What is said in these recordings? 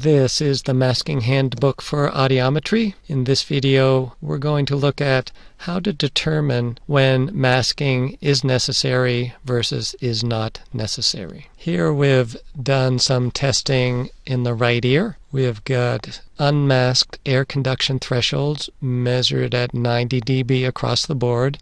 This is the Masking Handbook for Audiometry. In this video, we're going to look at how to determine when masking is necessary versus is not necessary. Here we've done some testing in the right ear. We've got unmasked air conduction thresholds measured at 90 dB across the board,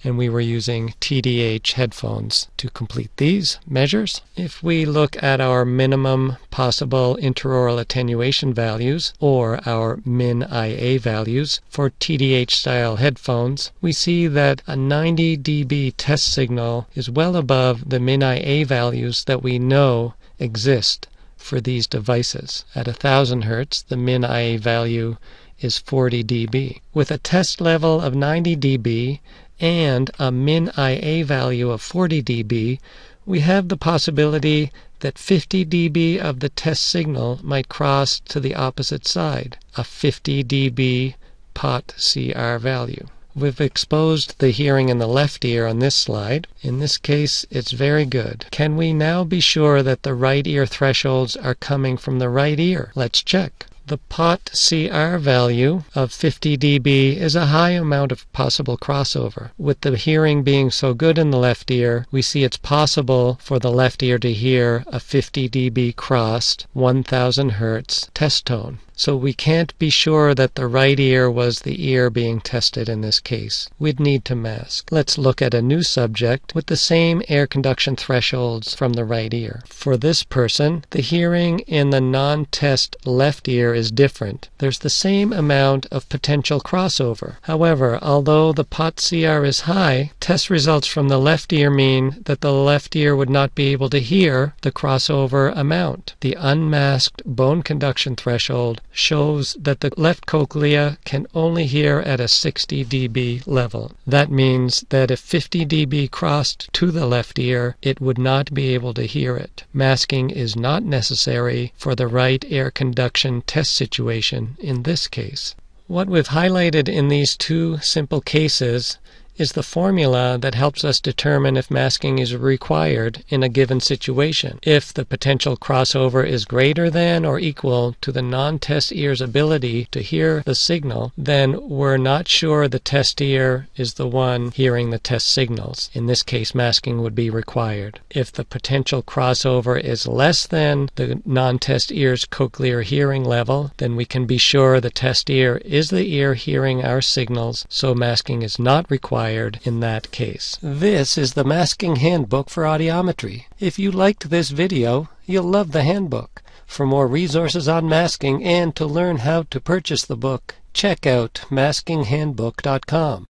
and we were using TDH headphones to complete these measures. If we look at our minimum possible interaural attenuation values, or our min-IA values, for TDH style headphones, we see that a 90 dB test signal is well above the min-IA values that we know exist for these devices. At 1000 Hz, the min-IA value is 40 dB. With a test level of 90 dB, and a min-IA value of 40 dB, we have the possibility that 50 dB of the test signal might cross to the opposite side, a 50 dB POT-CR value. We've exposed the hearing in the left ear on this slide. In this case, it's very good. Can we now be sure that the right ear thresholds are coming from the right ear? Let's check. The POT-CR value of 50 dB is a high amount of possible crossover. With the hearing being so good in the left ear, we see it's possible for the left ear to hear a 50 dB crossed 1000 Hz test tone. So we can't be sure that the right ear was the ear being tested in this case. We'd need to mask. Let's look at a new subject with the same air conduction thresholds from the right ear. For this person, the hearing in the non-test left ear is different. There's the same amount of potential crossover. However, although the POT-CR is high, test results from the left ear mean that the left ear would not be able to hear the crossover amount. The unmasked bone conduction threshold shows that the left cochlea can only hear at a 60 dB level. That means that if 50 dB crossed to the left ear, it would not be able to hear it. Masking is not necessary for the right air conduction test situation in this case. What we've highlighted in these two simple cases is the formula that helps us determine if masking is required in a given situation. If the potential crossover is greater than or equal to the non-test ear's ability to hear the signal, then we're not sure the test ear is the one hearing the test signals. In this case, masking would be required. If the potential crossover is less than the non-test ear's cochlear hearing level, then we can be sure the test ear is the ear hearing our signals, so masking is not required in that case. This is the Masking Handbook for Audiometry. If you liked this video, you'll love the handbook. For more resources on masking and to learn how to purchase the book, check out maskinghandbook.com.